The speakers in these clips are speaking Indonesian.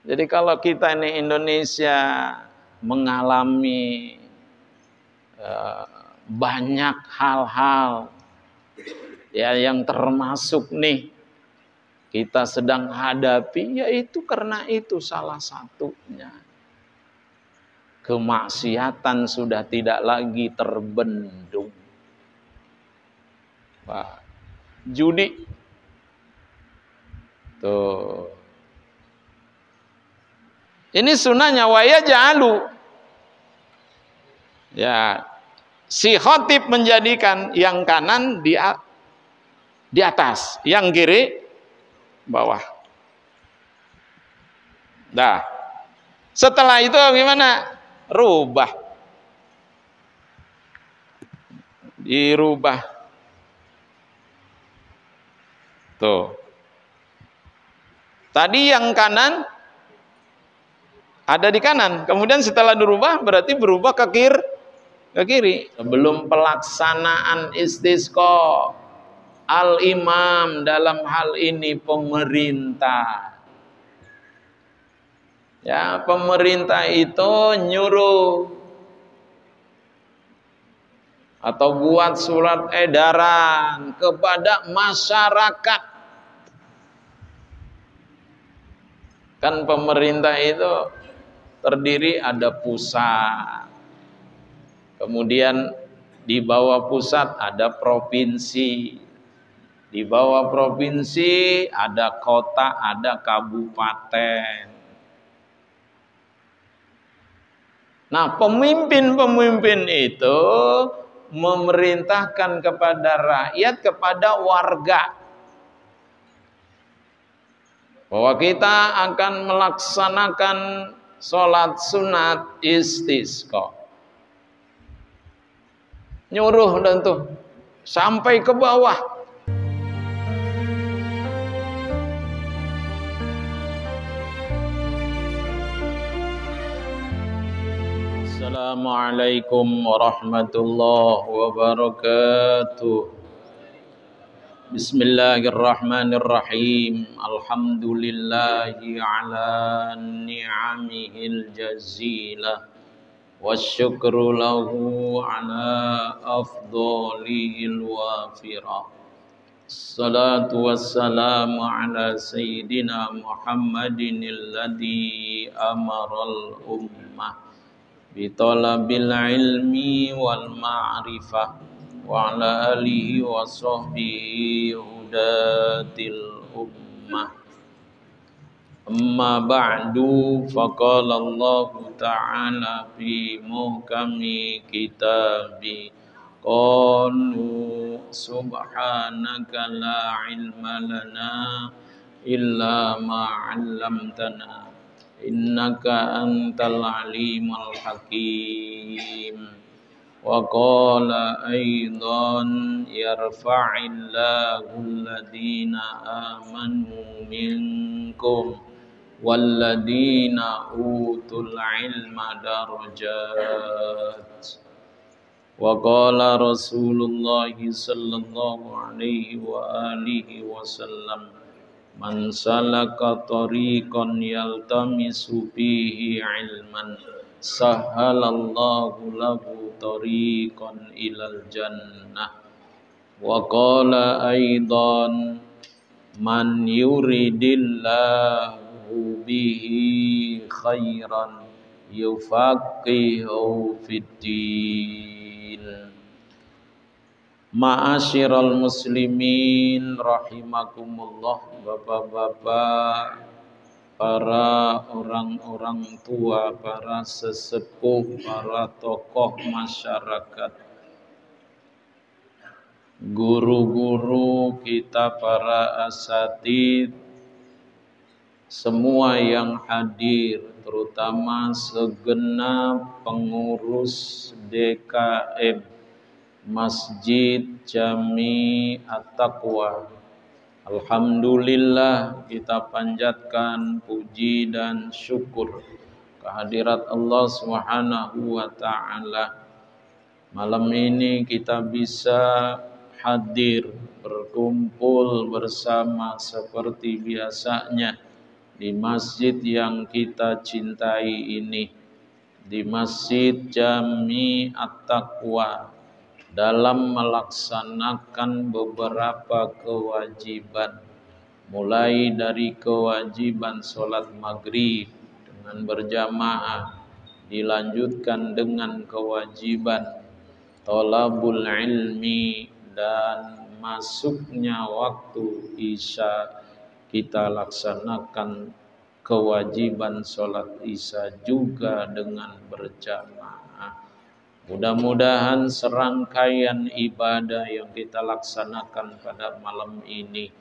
Jadi kalau kita ini Indonesia mengalami banyak hal-hal ya yang termasuk nih kita sedang hadapi, yaitu karena itu salah satunya. Kemaksiatan sudah tidak lagi terbendung. Wah, judi. Tuh. Ini sunahnya wa yaj'alu. Ya, si khatib menjadikan yang kanan di atas, yang kiri bawah. Dah. Setelah itu gimana? Rubah. Dirubah. Tuh. Tadi yang kanan ada di kanan. Kemudian setelah dirubah berarti berubah ke kiri. Sebelum pelaksanaan istisqa, al-imam dalam hal ini pemerintah. Ya, pemerintah itu nyuruh atau buat surat edaran kepada masyarakat. Kan pemerintah itu terdiri ada pusat. Kemudian di bawah pusat ada provinsi. Di bawah provinsi ada kota, ada kabupaten. Nah, pemimpin-pemimpin itu memerintahkan kepada rakyat, kepada warga, bahwa kita akan melaksanakan sholat sunat istisqa. Nyuruh dan tuh sampai ke bawah. Assalamualaikum warahmatullahi wabarakatuh. Bismillahirrahmanirrahim. Alhamdulillahi ala ni'amihil jazilah. Wasyukru lahu ala afdhalihil wafirah. Salatu wassalamu ala sayyidina Muhammadin alladhi amaral ummah bitalabil ilmi wal ma'rifah wa ala alihi wa sahbihi hudatil ummah. Amma ba'du, faqala Allah ta'ala fi muhkami kitabi, qalu subhanaka la ilma lana illa ma 'allamtana innaka antal alimul hakim. Wa qala aidan yarfa'illahu alladhina amanu minkum walladhina utul ilma darajat. Wa qala Rasulullah sallallahu alaihi wa alihi wasallam, man salaka tariqan yaltamisu fihi ilman sahhalallahu lahu tariqan ilal jannah. Wa qala aidan man yuridillahu bihi khairan yufaqihu fid din. Ma'asyiral muslimin rahimakumullah, bapak-bapak, para orang-orang tua, para sesepuh, para tokoh masyarakat, guru-guru kita, para asatidz, semua yang hadir, terutama segenap pengurus DKM Masjid Jami At-Taqwa. Alhamdulillah, kita panjatkan puji dan syukur kehadirat Allah Subhanahu wa ta'ala. Malam ini kita bisa hadir, berkumpul bersama seperti biasanya di masjid yang kita cintai ini, di Masjid Jami At-Taqwa, dalam melaksanakan beberapa kewajiban, mulai dari kewajiban sholat maghrib dengan berjamaah, dilanjutkan dengan kewajiban thalabul ilmi, dan masuknya waktu isya kita laksanakan kewajiban sholat isya juga dengan berjamaah. Mudah-mudahan serangkaian ibadah yang kita laksanakan pada malam ini,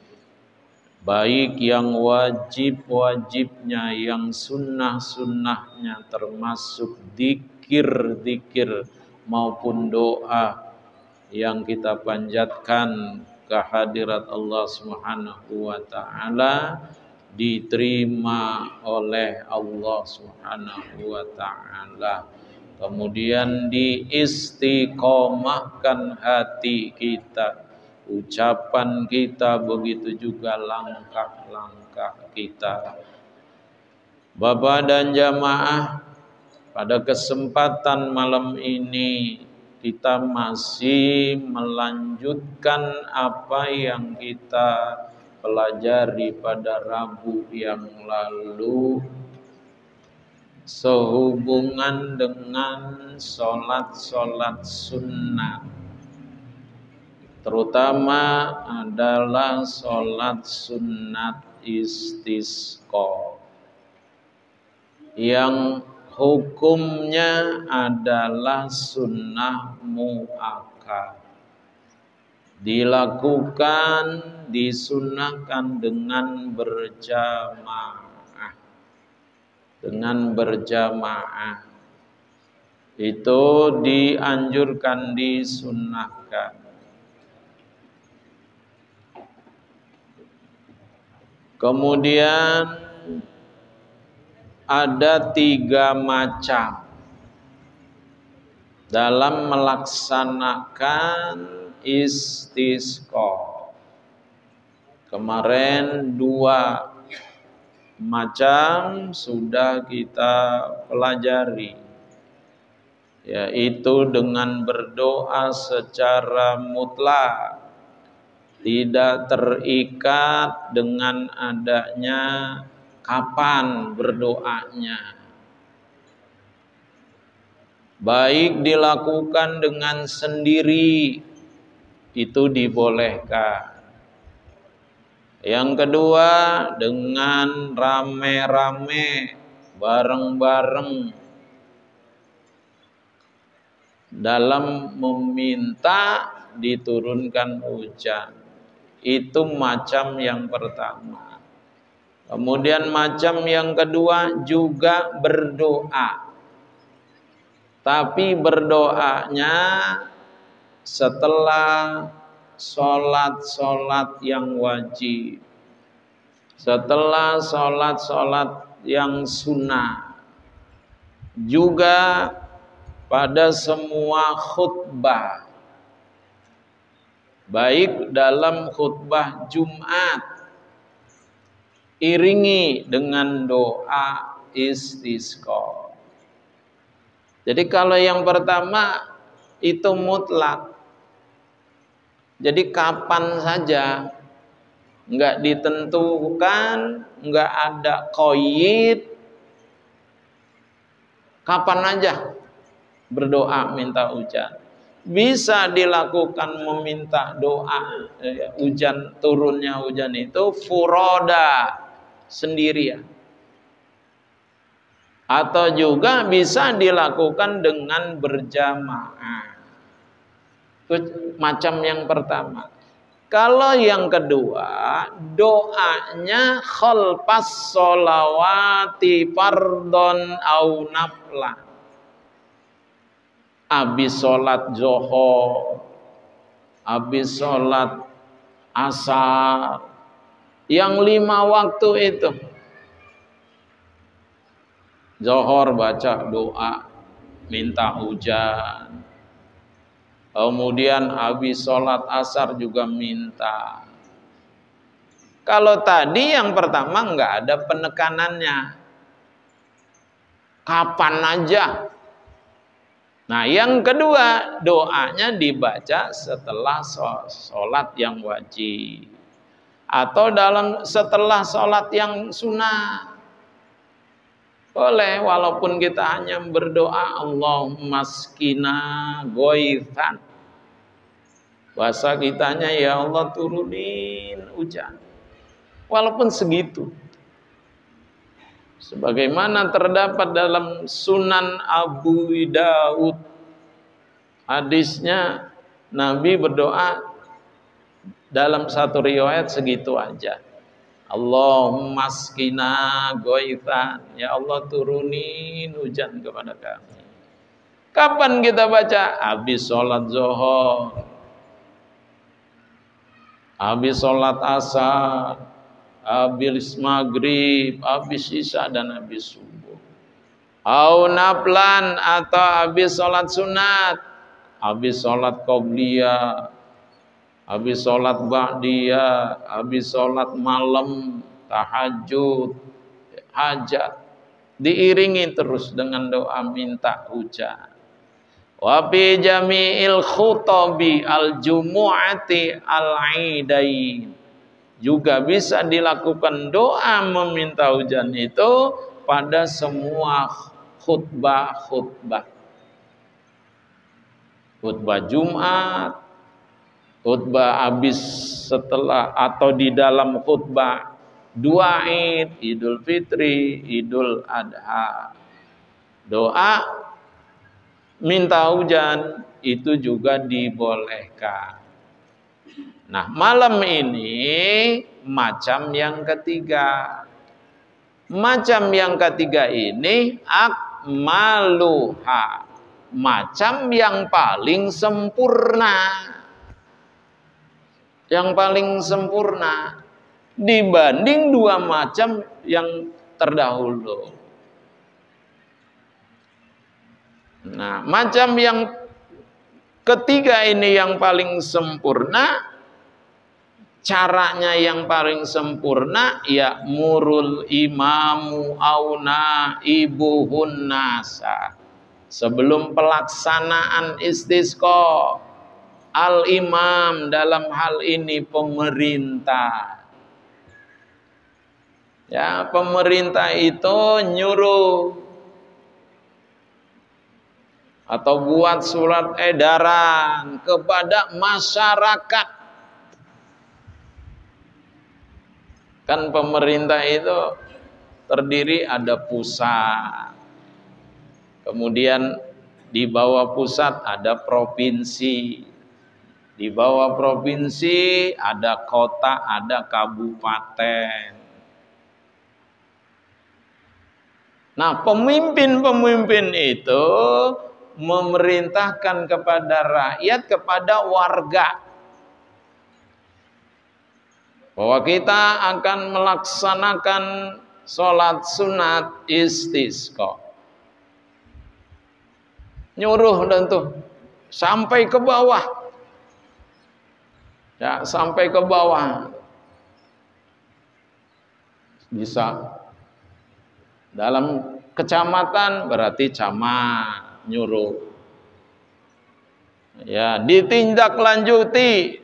baik yang wajib-wajibnya, yang sunnah-sunnahnya, termasuk zikir-zikir maupun doa yang kita panjatkan kehadirat Allah Subhanahu wa taala, diterima oleh Allah Subhanahu wa taala. Kemudian diistiqomahkan hati kita, ucapan kita, begitu juga langkah-langkah kita. Bapak dan jamaah, pada kesempatan malam ini kita masih melanjutkan apa yang kita pelajari pada Rabu yang lalu sehubungan dengan sholat-sholat sunnah, terutama adalah sholat sunat istisqa yang hukumnya adalah sunnah muakkad, dilakukan, disunahkan dengan berjamaah, itu dianjurkan, disunnahkan. Kemudian ada 3 macam dalam melaksanakan istisqa. Kemarin 2 macam sudah kita pelajari, yaitu dengan berdoa secara mutlak, tidak terikat dengan adanya kapan berdoanya, baik dilakukan dengan sendiri, itu dibolehkan. Yang kedua, dengan rame-rame, bareng-bareng dalam meminta diturunkan hujan. Itu macam yang pertama. Kemudian macam yang kedua juga berdoa, tapi berdoanya setelah sholat-sholat yang wajib, setelah sholat-sholat yang sunnah, juga pada semua khutbah, baik dalam khutbah Jumat, iringi dengan doa istisqa. Jadi kalau yang pertama itu mutlak, jadi kapan saja, enggak ditentukan, enggak ada qaid, kapan aja berdoa minta hujan. Bisa dilakukan meminta doa hujan, turunnya hujan itu furoda, sendirian, atau juga bisa dilakukan dengan berjamaah. Itu macam yang pertama. Kalau yang kedua, doanya khalpas sholawati fardon au naflah. Habis sholat zuhur, habis sholat asar, yang 5 waktu itu, zuhur baca doa minta hujan, kemudian habis sholat asar juga minta, Kalau tadi yang pertama nggak ada penekanannya. Kapan aja. Nah, yang kedua, doanya dibaca setelah sholat yang wajib. Atau setelah sholat yang sunnah. Boleh, walaupun kita hanya berdoa, Allahumma skina goithan. Bahasa kitanya, ya Allah turunin hujan. Walaupun segitu. Sebagaimana terdapat dalam Sunan Abu Daud. Hadisnya Nabi berdoa dalam satu riwayat segitu aja. Allahumma skina goithan. Ya Allah turunin hujan kepada kami. Kapan kita baca? Habis sholat zuhur, habis sholat asar, habis maghrib, habis isya dan habis subuh. Au naflan atau habis sholat sunat, habis sholat qobliyah, habis sholat ba'diyah, habis sholat malam, tahajud, hajat. Diiringi terus dengan doa minta hujan. Wa fi jami'il khutabi al-jumu'ati al-aidain. Juga bisa dilakukan doa meminta hujan itu pada semua khutbah-khutbah. Khutbah Jumat, khutbah habis setelah atau di dalam khutbah dua Id, Idul Fitri, Idul Adha. Doa minta hujan itu juga dibolehkan. Nah, malam ini macam yang ketiga. Macam yang ketiga ini akmaluha. Macam yang paling sempurna. Yang paling sempurna dibanding dua macam yang terdahulu. Nah, macam yang ketiga ini yang paling sempurna, caranya yang paling sempurna, ya murul imamu auna ibuhun nasa. Sebelum pelaksanaan istisqa, al-imam dalam hal ini pemerintah. Ya, pemerintah itu nyuruh atau buat surat edaran kepada masyarakat. Kan pemerintah itu terdiri ada pusat. Kemudian di bawah pusat ada provinsi. Di bawah provinsi ada kota, ada kabupaten. Nah, pemimpin-pemimpin itu memerintahkan kepada rakyat, kepada warga, bahwa kita akan melaksanakan sholat sunat istisqa. Nyuruh dan tuh sampai ke bawah. Ya, sampai ke bawah. Bisa dalam kecamatan berarti camat nyuruh. Ya, ditindaklanjuti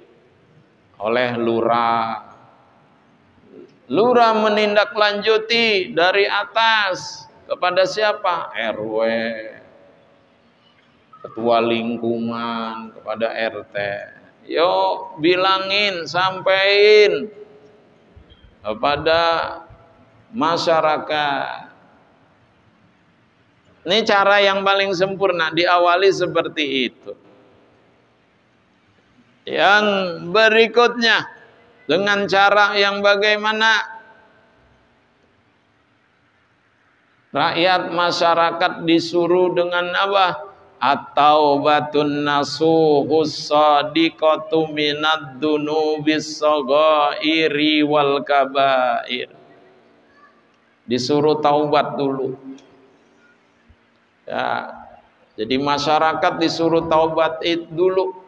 oleh lurah. Lurah menindaklanjuti dari atas kepada siapa? RW, ketua lingkungan, kepada RT. Yo, bilangin, sampein kepada masyarakat. Ini cara yang paling sempurna, diawali seperti itu. Yang berikutnya, dengan cara yang bagaimana? Rakyat masyarakat disuruh dengan apa? At-taubatun nasuhus sadiqatu minad dunubis saghairi wal kabair. Disuruh taubat dulu. Ya, jadi masyarakat disuruh taubat itu dulu.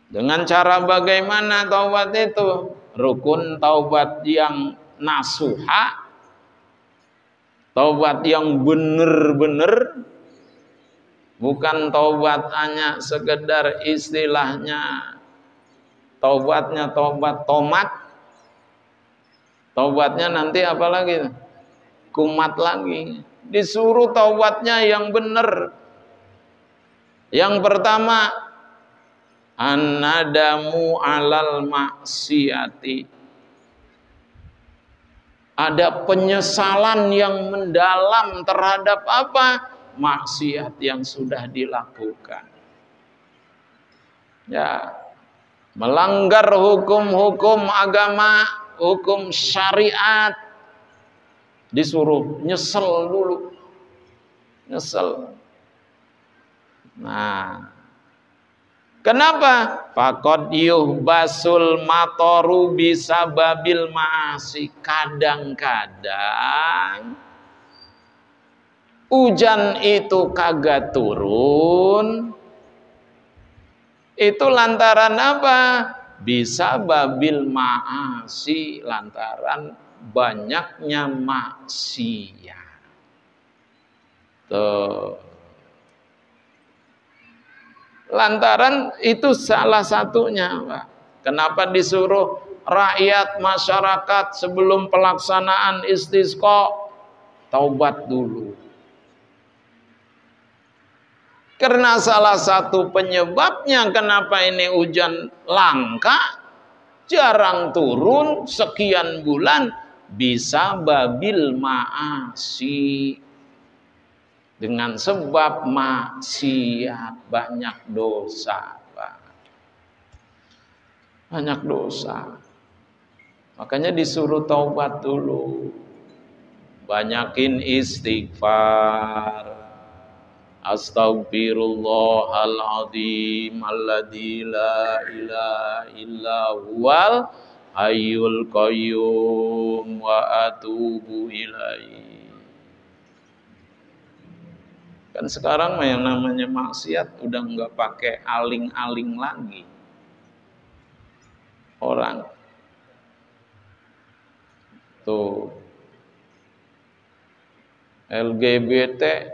Dengan cara bagaimana taubat itu? rukun, taubat yang nasuha, taubat yang benar-benar, bukan taubat hanya sekedar istilahnya taubatnya taubat tomat, taubatnya nanti apa lagi? Kumat lagi. Disuruh taubatnya yang benar. Yang pertama, an-nadamu alal maksiati. Ada penyesalan yang mendalam terhadap apa? Maksiat yang sudah dilakukan. Ya, melanggar hukum-hukum agama, hukum syariat, disuruh nyesel dulu. Nyesel. Nah, kenapa? Faqad yuhbasul matoru bisababil ma'asi. Kadang-kadang hujan itu kagak turun, itu lantaran apa? Bisababil ma'asi, lantaran banyaknya maksiat. Tuh. Lantaran itu salah satunya, Pak. Kenapa disuruh rakyat masyarakat sebelum pelaksanaan istisqa taubat dulu? Karena salah satu penyebabnya kenapa ini hujan langka, jarang turun sekian bulan, bisa babil ma'asi. Dengan sebab maksiat, banyak dosa, Pak. Banyak dosa. Makanya disuruh taubat dulu. Banyakin istighfar. Astaghfirullahaladzim alladzi la ilaha illa huwal hayyul qayyum wa atubu ilaihi. Kan sekarang yang namanya maksiat udah nggak pakai aling-aling lagi. Orang tuh LGBT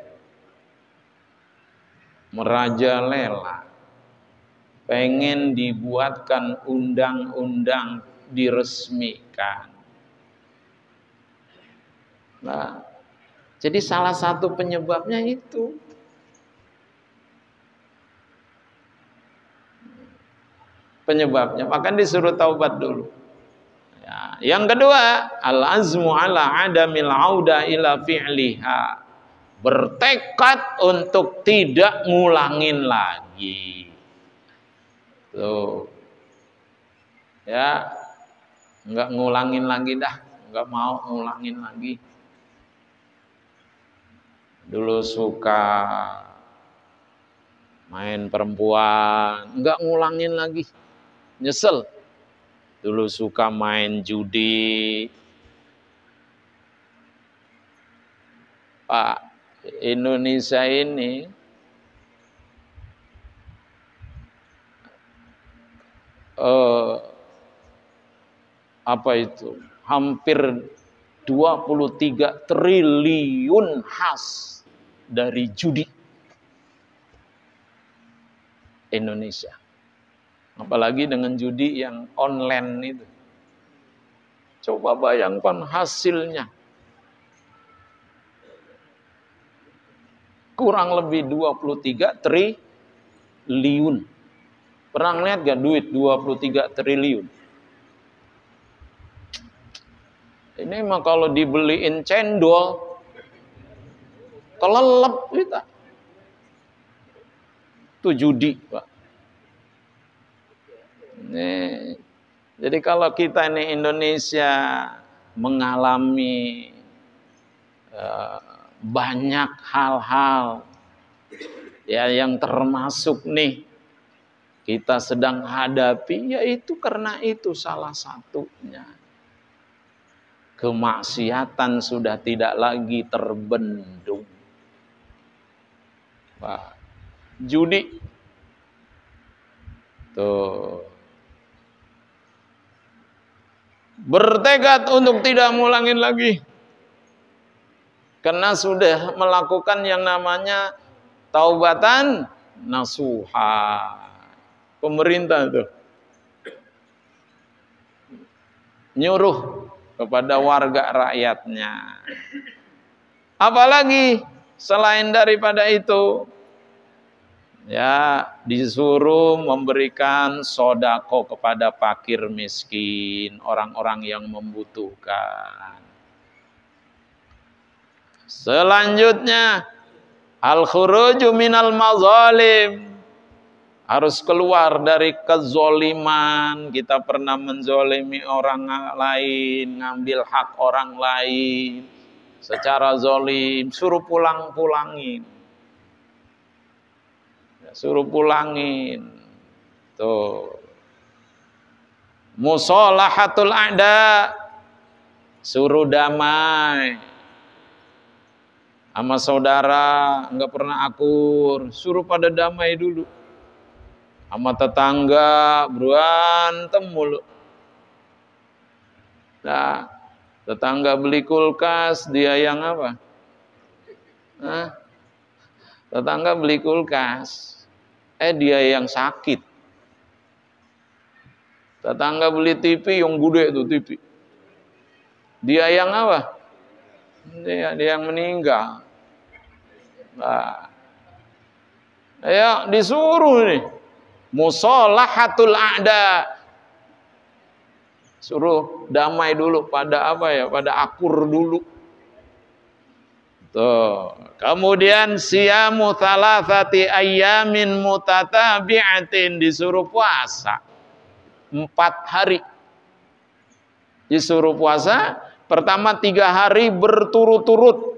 merajalela, pengen dibuatkan undang-undang diresmikan. Nah, jadi salah satu penyebabnya itu. Penyebabnya, maka disuruh taubat dulu. Ya. Yang kedua, al-azmu ala adamil auda ila fi'liha. Bertekad untuk tidak ngulangin lagi. Tuh. Ya, enggak ngulangin lagi dah, enggak mau ngulangin lagi. Dulu suka main perempuan, enggak ngulangin lagi. Nyesel. Dulu suka main judi. Pak, Indonesia ini apa itu? Hampir 23 triliun khas dari judi Indonesia. Apalagi dengan judi yang online itu. Coba bayangkan hasilnya. Kurang lebih 23 triliun. Pernah lihat gak duit 23 triliun? Ini mah kalau dibeliin cendol, kelelep kita. Itu judi, Pak. Nih, jadi kalau kita ini Indonesia mengalami banyak hal-hal ya yang termasuk nih kita sedang hadapi, yaitu karena itu salah satunya. Kemaksiatan sudah tidak lagi terbendung. Pak, judi tuh bertekad untuk tidak mulangin lagi. Karena sudah melakukan yang namanya taubatan nasuha. Pemerintah tuh nyuruh kepada warga rakyatnya. Apalagi selain daripada itu, ya disuruh memberikan sodako kepada fakir miskin, orang-orang yang membutuhkan. Selanjutnya, al-khuruju minal mazalim. Harus keluar dari kezoliman. Kita pernah menzolimi orang lain, ngambil hak orang lain secara zolim. Suruh pulang-pulangin. Suruh pulangin. Tuh. Musolahatul a'da. Suruh damai. Sama saudara, nggak pernah akur. Suruh pada damai dulu. Sama tetangga berantem mulu. Nah, tetangga beli kulkas, dia yang apa? Nah, tetangga beli kulkas, dia yang sakit. Tetangga beli TV yang gede itu TV. Dia yang apa? Dia yang meninggal. Nah, ya disuruh nih. Musolahatul a'da. Suruh damai dulu pada apa ya? Pada akur dulu. Tuh. Kemudian siyamu thalathati ayyamin mutatabi'atin, disuruh puasa 4 hari. Disuruh puasa pertama 3 hari berturut-turut.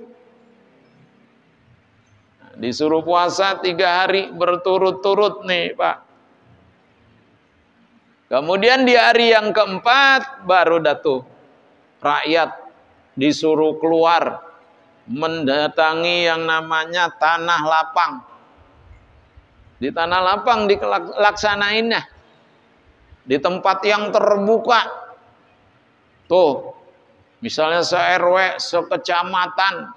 Disuruh puasa 3 hari berturut-turut nih Pak. Kemudian di hari yang keempat baru datuh rakyat disuruh keluar mendatangi yang namanya tanah lapang. Di tanah lapang dilaksanainnya di tempat yang terbuka. Tuh, misalnya se-RW, sekecamatan,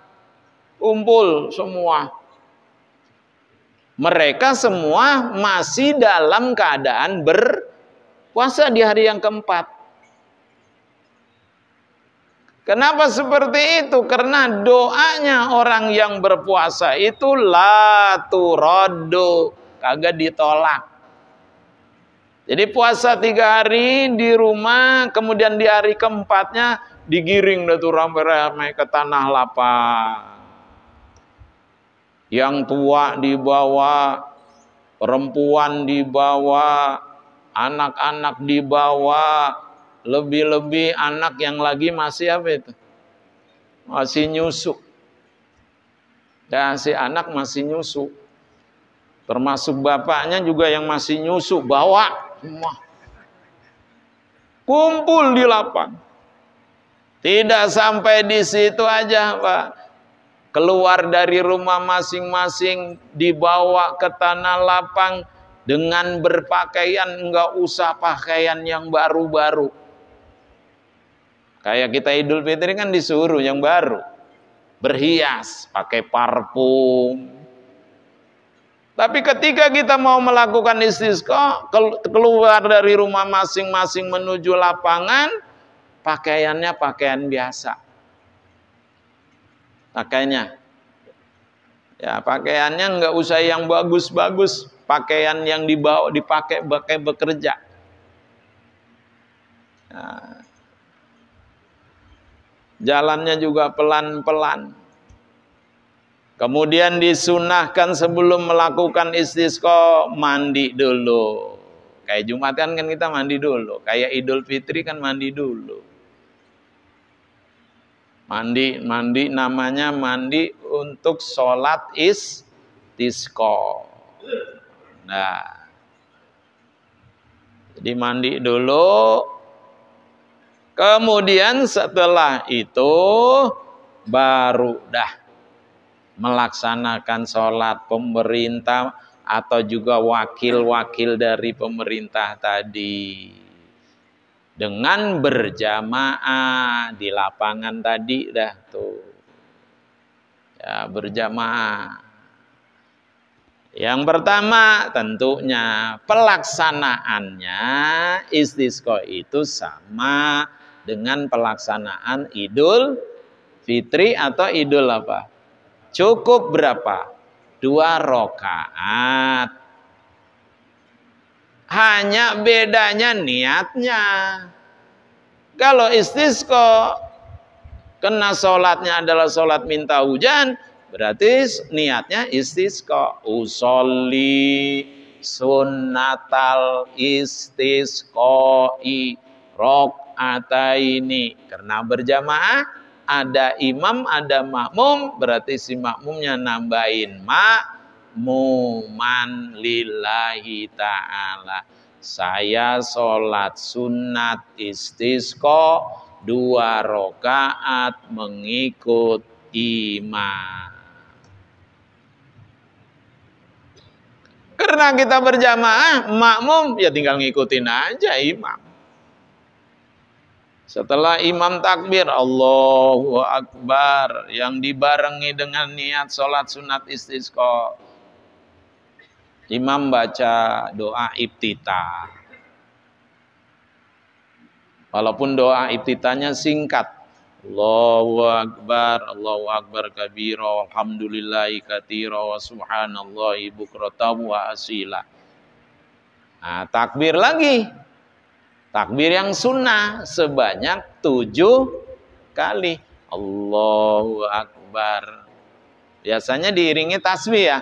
kumpul semua. Mereka semua masih dalam keadaan berpuasa di hari yang keempat. Kenapa seperti itu? Karena doanya orang yang berpuasa itu la turaddu, kagak ditolak. Jadi puasa 3 hari di rumah, kemudian di hari keempatnya digiring dah tuh ramai-ramai ke tanah lapang. Yang tua dibawa, perempuan dibawa, anak-anak dibawa, lebih-lebih anak yang lagi masih apa itu? Masih nyusu. Dan si anak masih nyusu. Termasuk bapaknya juga yang masih nyusu, bawa semua. Kumpul di lapang. Tidak sampai di situ aja, Pak. Keluar dari rumah masing-masing, dibawa ke tanah lapang dengan berpakaian, enggak usah pakaian yang baru-baru. Kayak kita Idul Fitri kan disuruh yang baru. Berhias, pakai parfum. Tapi ketika kita mau melakukan istisqa, keluar dari rumah masing-masing menuju lapangan, pakaiannya pakaian biasa. Pakaiannya, ya pakaiannya nggak usah yang bagus-bagus, pakaian yang dipakai bekerja. Nah, jalannya juga pelan-pelan. Kemudian disunahkan sebelum melakukan istisqa mandi dulu. Kayak Jumatan kan kita mandi dulu. Kayak Idul Fitri kan mandi dulu. Mandi namanya mandi untuk sholat istisqa. Nah, jadi mandi dulu. Kemudian setelah itu baru dah melaksanakan sholat pemerintah atau juga wakil-wakil dari pemerintah tadi. dengan berjamaah di lapangan tadi dah tuh. Ya, berjamaah. Yang pertama tentunya pelaksanaannya istisqa itu sama dengan pelaksanaan Idul Fitri atau Idul apa? Cukup berapa? 2 rakaat. Hanya bedanya niatnya. Kalau istisqa kena sholatnya adalah sholat minta hujan, berarti niatnya istisqa. Usolli sunnatal istisqai rok'ataini. Karena berjamaah, ada imam, ada makmum, berarti si makmumnya nambahin makmuman lillahi ta'ala. Saya sholat sunat istisqa 2 rakaat mengikut imam. Karena kita berjamaah, makmum ya tinggal ngikutin aja imam. Setelah imam takbir, Allahu Akbar, yang dibarengi dengan niat sholat sunat istisqa, imam baca doa iftitah. Walaupun doa iftitahnya singkat. Allahu Akbar kabira, alhamdulillahi katsira, wa subhanallahi bukratan wa asila. Nah, takbir lagi. Takbir yang sunnah sebanyak 7 kali. Allahu Akbar. Biasanya diiringi tasbih ya.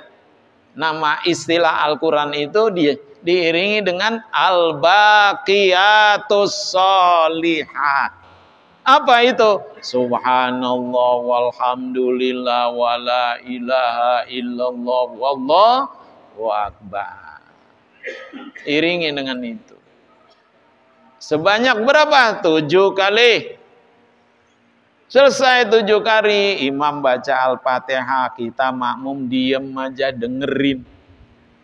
Nama istilah Al-Quran itu diiringi dengan al-baqiyatus sholihat. Apa itu? Subhanallah walhamdulillah wala ilaha illallah wallahu akbar. Iringi dengan itu. Sebanyak berapa? 7 kali. Selesai 7 kali, imam baca Al-Fatihah, kita makmum diem aja dengerin.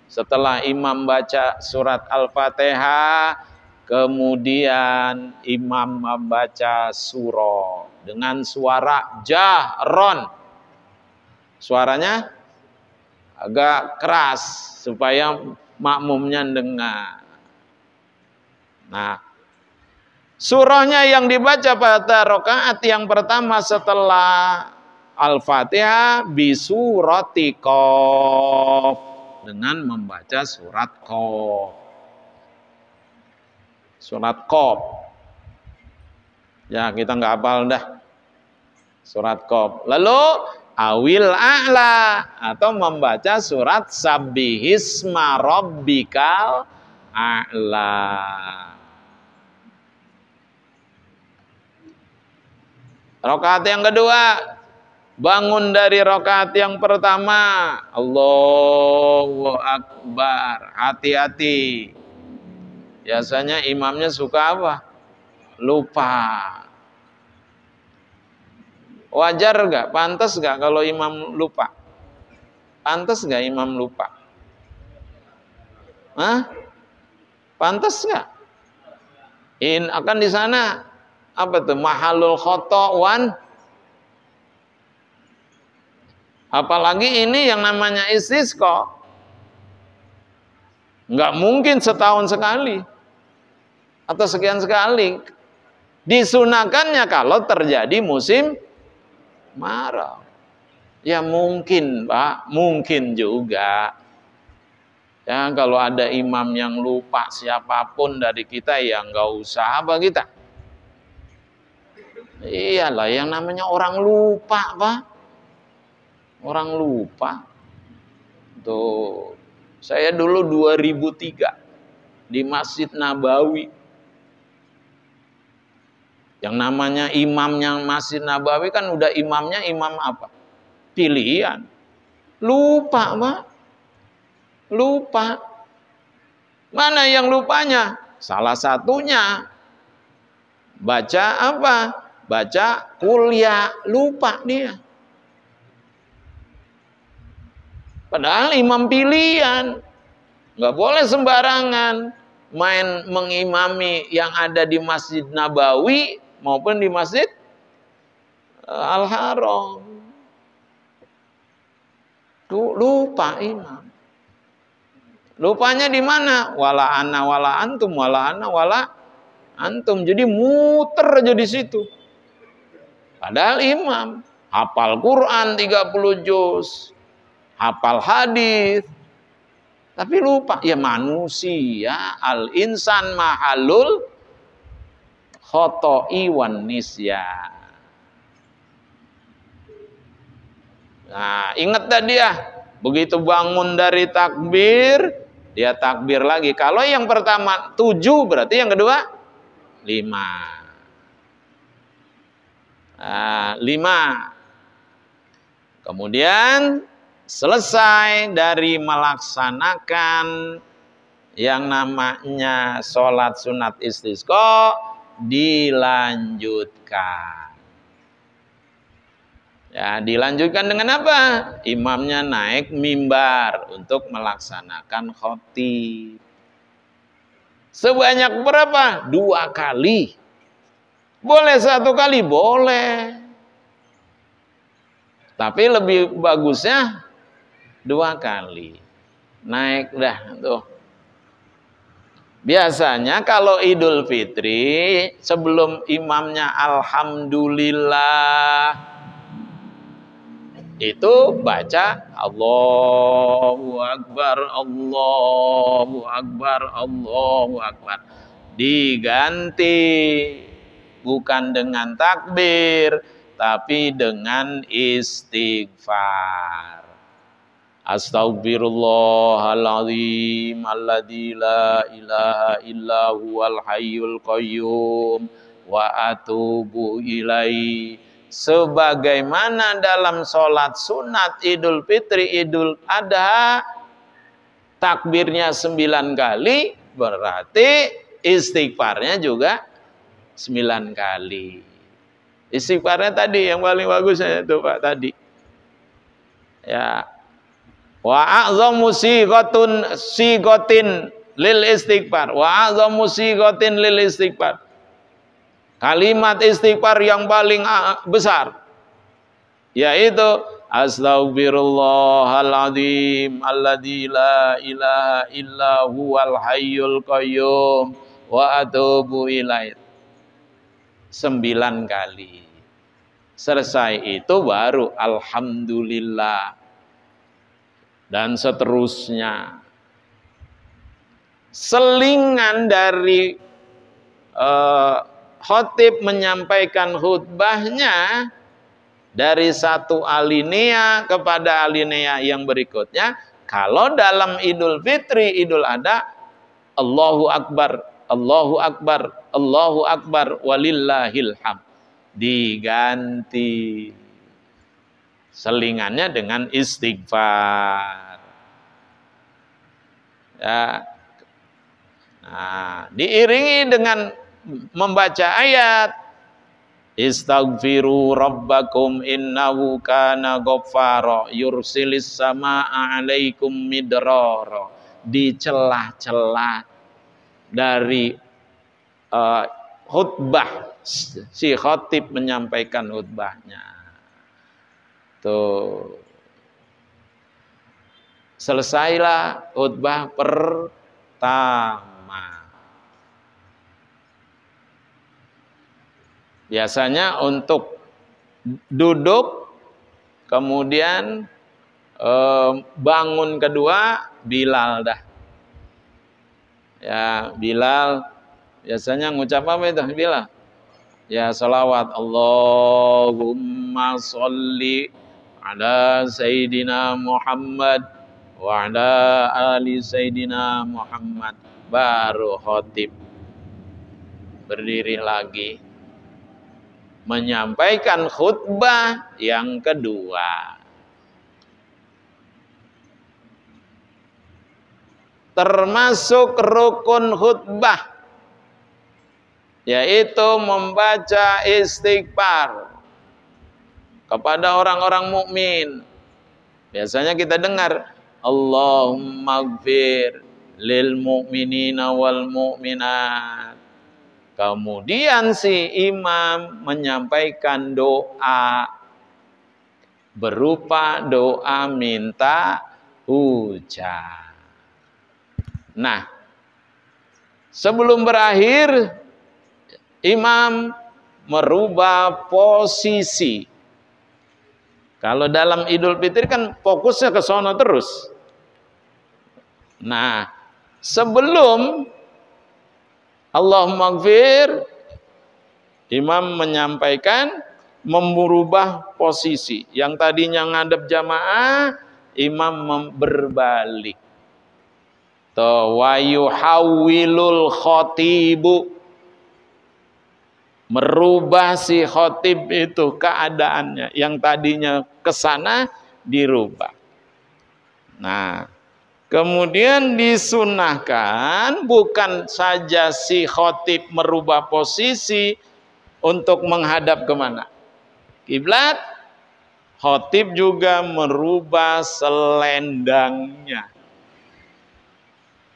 Setelah imam baca surat Al-Fatihah, kemudian imam membaca surah dengan suara jahron. Suaranya agak keras supaya makmumnya dengar. Nah, surahnya yang dibaca pada rakaat yang pertama setelah Al-Fatihah bisurati Qaf, dengan membaca surat Qaf. Surat Qaf. Ya, kita nggak hafal dah. Surat Qaf. Lalu awil a'la, atau membaca surat Sabbihisma rabbikal a'la. Rakaat yang kedua, bangun dari rakaat yang pertama, Allahu Akbar, hati-hati. Biasanya imamnya suka apa? Lupa. Wajar gak? Pantas gak kalau imam lupa? Pantas gak imam lupa? Hah? Pantas gak? Akan di sana apa tuh? Mahalul khoto'wan. Apalagi ini yang namanya istisqa. Nggak mungkin setahun sekali atau sekian sekali. Disunahkannya kalau terjadi musim marau. Ya mungkin, Pak, mungkin juga. Ya kalau ada imam yang lupa, siapapun dari kita ya nggak usah apa kita. Iyalah, yang namanya orang lupa, Pak. Orang lupa. Tuh, saya dulu 2003 di Masjid Nabawi. Yang namanya imamnya Masjid Nabawi kan udah imamnya imam apa? Pilihan. Lupa, Pak. Lupa. Mana yang lupanya? Salah satunya baca apa? Baca kuliah. Lupa dia. Padahal imam pilihan. Nggak boleh sembarangan. main mengimami yang ada di Masjid Nabawi maupun di Masjid Al-Haram. Tuh lupa imam. Lupanya di mana? Wala ana wala antum, wala ana wala antum. Jadi muter aja di situ. Padahal imam hafal Quran 30 juz, hafal hadis, tapi lupa. Ya manusia, al-insan mahalul khoto'i wan nisyan. Nah, ingat dah dia. Begitu bangun dari takbir, dia takbir lagi. Kalau yang pertama 7, berarti yang kedua 5. 5. Kemudian selesai dari melaksanakan yang namanya sholat sunat istisqa, dilanjutkan. Ya, dilanjutkan dengan apa? Imamnya naik mimbar untuk melaksanakan khotib. Sebanyak berapa? 2 kali. Boleh 1 kali? Boleh. Tapi lebih bagusnya 2 kali. Naik dah tuh. Biasanya kalau Idul Fitri, sebelum imamnya alhamdulillah, itu baca Allahu Akbar, Allahu Akbar, Allahu Akbar. Diganti bukan dengan takbir, tapi dengan istighfar. Astaghfirullahaladzim alladzi la ilaha illa huwal hayyul qayyum wa atubu ilaihi. Sebagaimana dalam sholat sunat Idul Fitri, Idul Adha, takbirnya 9 kali, berarti istighfarnya juga 9 kali. Istighfarnya tadi yang paling bagus itu Pak tadi. Ya. Wa a'zamu sigotin lil istighfar. Wa a'zamu sigotin lil istighfar. Kalimat istighfar yang paling besar yaitu astaghfirullahaladzim alladzi la ilaha illa huwal hayyul qayyum wa atubu ilaih. 9 kali. Selesai itu baru alhamdulillah. Dan seterusnya. Selingan dari khotib menyampaikan khutbahnya dari satu alinea kepada alinea yang berikutnya. Kalau dalam Idul Fitri, Idul Adha, Allahu Akbar, Allahu Akbar, Allahu Akbar, walillahil hamd. Diganti selingannya dengan istighfar. Ya. Nah, diiringi dengan membaca ayat Istaghfiru rabbakum innahu kana ghaffara yursilis samaa'a 'alaikum midrara. Di celah-celah dari khutbah, si khatib menyampaikan khutbahnya. Tuh. Selesailah khutbah pertama. Biasanya untuk duduk, kemudian bangun kedua, Bilal dah. Ya, Bilal biasanya ngucap apa itu Bilal? Ya, salawat Allahumma sholli ala Sayyidina Muhammad wa ala ali Sayyidina Muhammad. Baru khotib berdiri lagi menyampaikan khutbah yang kedua. Termasuk rukun khutbah, yaitu membaca istighfar kepada orang-orang mukmin. Biasanya kita dengar Allahumma gfir lil mu'minina wal mu'minat. Kemudian si imam menyampaikan doa berupa doa minta hujan. Nah, sebelum berakhir imam merubah posisi. Kalau dalam Idul Fitri kan fokusnya ke sono terus. Nah, sebelum Allahumma gfir, imam menyampaikan merubah posisi. Yang tadinya ngadep jamaah, imam berbalik. Wa yuhawwilul khotibu, merubah si khotib itu keadaannya. Yang tadinya ke sana dirubah. Nah, kemudian disunahkan bukan saja si khotib merubah posisi untuk menghadap kemana? Kiblat. Khotib juga merubah selendangnya.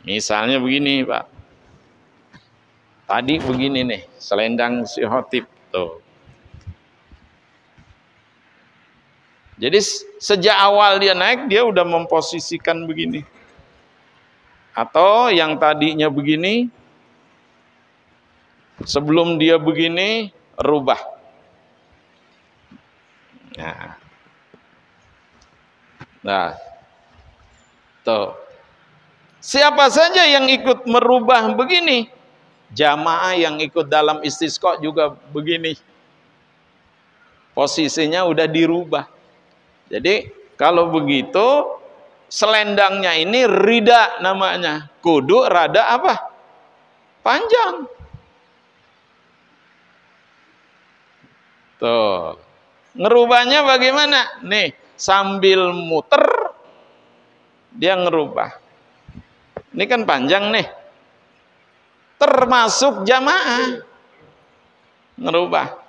Misalnya begini, Pak. Tadi begini nih, selendang si khotib tuh. Jadi sejak awal dia naik, dia udah memposisikan begini. Atau yang tadinya begini, sebelum dia begini, rubah. Nah, tuh. Siapa saja yang ikut merubah begini, jamaah yang ikut dalam istisqa juga begini. Posisinya udah dirubah. Jadi kalau begitu, selendangnya ini rida namanya. Kudu rada apa? Panjang. Tuh. Ngerubahnya bagaimana? Nih, sambil muter dia ngerubah. Ini kan panjang nih. Termasuk jamaah ngerubah.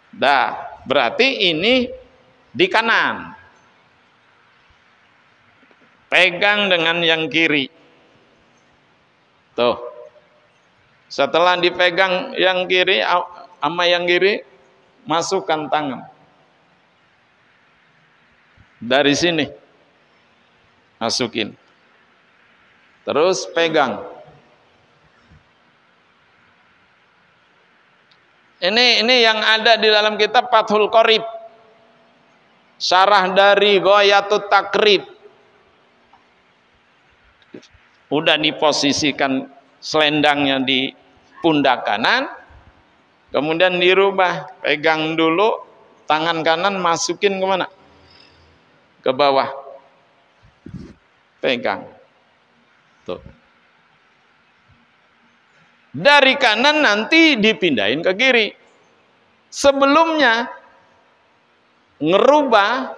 Dah, berarti ini di kanan. Pegang dengan yang kiri. Tuh. Setelah dipegang yang kiri sama yang kiri, masukkan tangan. Dari sini. Masukin. Terus pegang. Ini yang ada di dalam kitab Fathul Qorib. Syarah dari Ghoyatut Takrib. Udah diposisikan selendangnya di pundak kanan. Kemudian dirubah. Pegang dulu. Tangan kanan masukin kemana? Ke bawah. Pegang. Tuh. Dari kanan nanti dipindahin ke kiri. Sebelumnya ngerubah,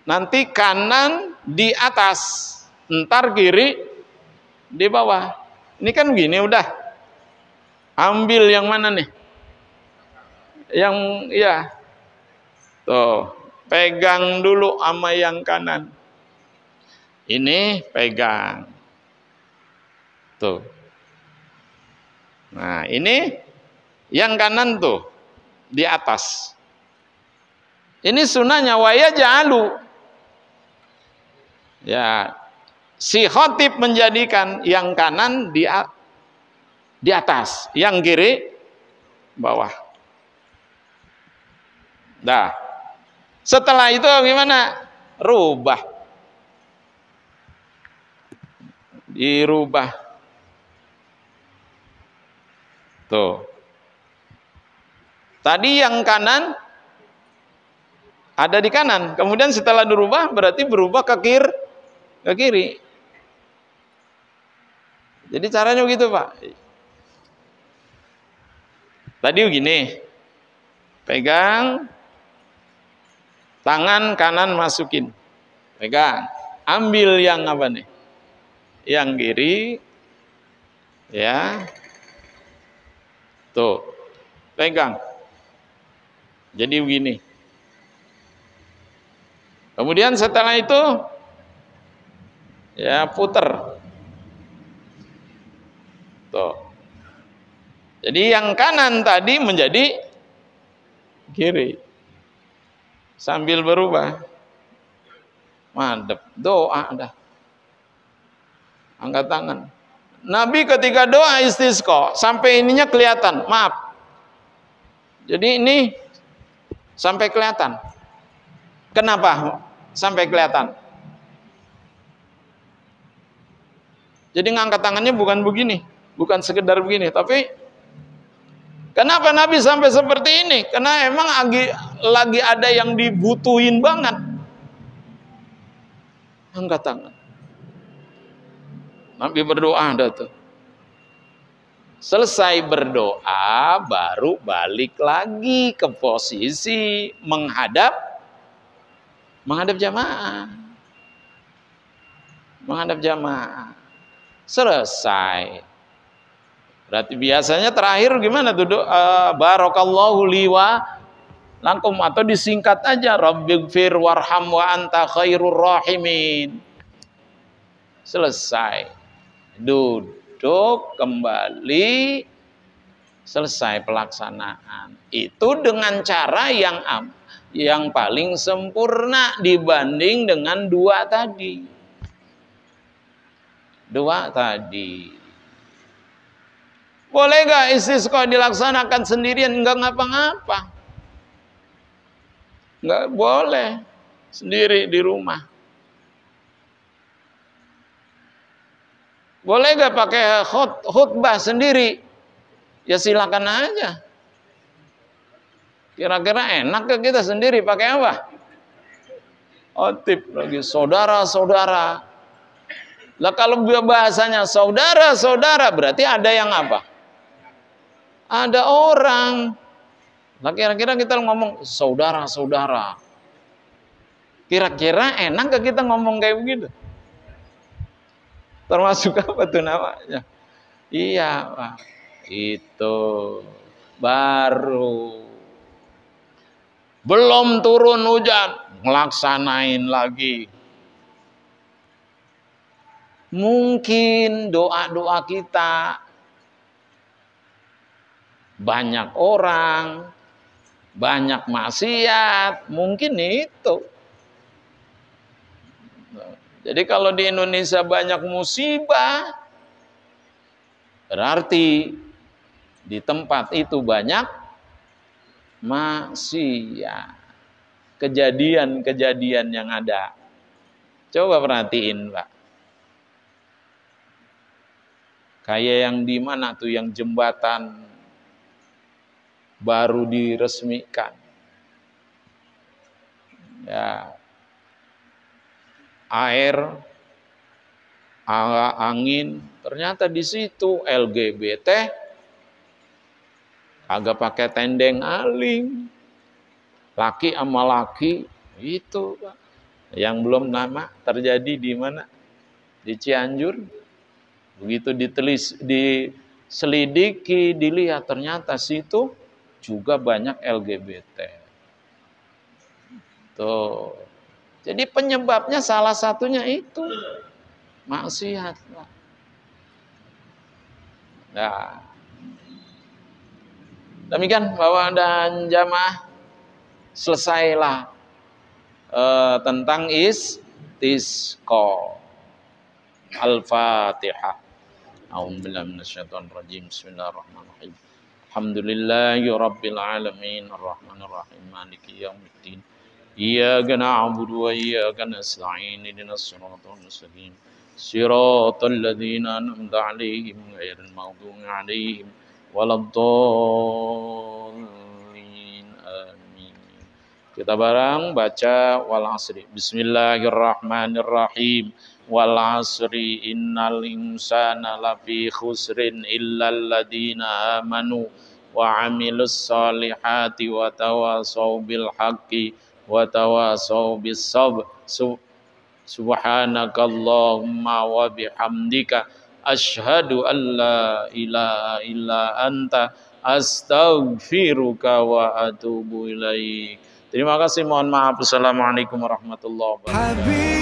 nanti kanan di atas, ntar kiri di bawah. Ini kan gini udah. Ambil yang mana nih? Yang ya. Tuh, pegang dulu sama yang kanan. Ini pegang. Tuh. Nah, ini yang kanan tuh di atas. Ini sunahnya wa yaj'alu. Ya, si khotib menjadikan yang kanan di atas, yang kiri bawah. Dah. Setelah itu gimana? Rubah. Dirubah. Tuh. Tadi yang kanan ada di kanan. Kemudian setelah dirubah berarti berubah ke kiri. Jadi caranya begitu, Pak. Tadi begini. Pegang. Tangan kanan masukin. Pegang. Ambil yang apa nih? Yang kiri. Ya. Tuh, pegang. Jadi begini. Kemudian setelah itu Ya, puter. Tuh. Jadi yang kanan tadi menjadi kiri. Sambil berubah. Madep, doa dah. Angkat tangan. Nabi ketika doa istisqa sampai ininya kelihatan. Maaf. Jadi ini sampai kelihatan. Kenapa sampai kelihatan? Jadi ngangkat tangannya bukan begini, bukan sekedar begini, tapi kenapa Nabi sampai seperti ini? Karena emang lagi ada yang dibutuhin banget. Angkat tangan. Nabi berdoa ada tuh. Selesai berdoa baru balik lagi ke posisi menghadap jamaah. Menghadap jamaah. Selesai. Berarti biasanya terakhir gimana tuh? Barakallahu liwa lakum, atau disingkat aja Rabbighfir warham wa anta khairur rahimin. Selesai. Duduk kembali, selesai pelaksanaan. Itu dengan cara yang paling sempurna dibanding dengan dua tadi. Boleh gak istisqa dilaksanakan sendirian? Enggak ngapa-ngapa. Enggak boleh. Sendiri di rumah. Boleh gak pakai khutbah sendiri? Ya silakan aja. Kira-kira enak ke kita sendiri pakai apa? Khotib lagi, saudara-saudara. Lah kalau bahasanya saudara-saudara berarti ada yang apa? Ada orang. Lah kira-kira kita ngomong saudara-saudara. Kira-kira enak gak kita ngomong kayak begitu? Termasuk apa tuh namanya? Iya, Pak. Itu baru belum turun hujan, ngelaksanain lagi. Mungkin doa-doa kita banyak orang, banyak maksiat, mungkin itu. Jadi kalau di Indonesia banyak musibah, berarti di tempat itu banyak maksiat. Kejadian-kejadian yang ada. Coba perhatiin, Pak. Kayak yang di mana tuh yang jembatan baru diresmikan. Ya. Air, angin, ternyata di situ LGBT agak pakai tendeng aling. Laki sama laki itu, Pak. Yang belum nama terjadi di mana? Di Cianjur. Begitu diselidiki, dilihat ternyata situ juga banyak LGBT. Tuh. Jadi penyebabnya salah satunya itu maksiat. Nah, demikian Bapak dan jamaah, selesailah tentang istisqa. Al-Fatihah. A'udzubillahi minasyaitonir rajim. Bismillahirrahmanirrahim. Alhamdulillahirabbil alamin arrahmanir rahim maliki yaumiddin. Iyyaka na'budu wa iyyaka nasta'in ihdinas siratal mustaqim. Siratal ladzina an'amta 'alaihim ghairil maghdubi 'alaihim waladdallin. Amin. Kita bareng baca wal asri. Bismillahirrahmanirrahim. Wal asri innal insana lafi khusrin illal ladzina amanu wa 'amilus solihati wa tawasaw bil haqqi wa tawasaw bis sabr. Subhanakallahumma wa bihamdika asyhadu an la ilaha illa anta astaghfiruka wa atubu ilaik. Terima kasih, mohon maaf. Assalamualaikum warahmatullahi wabarakatuh.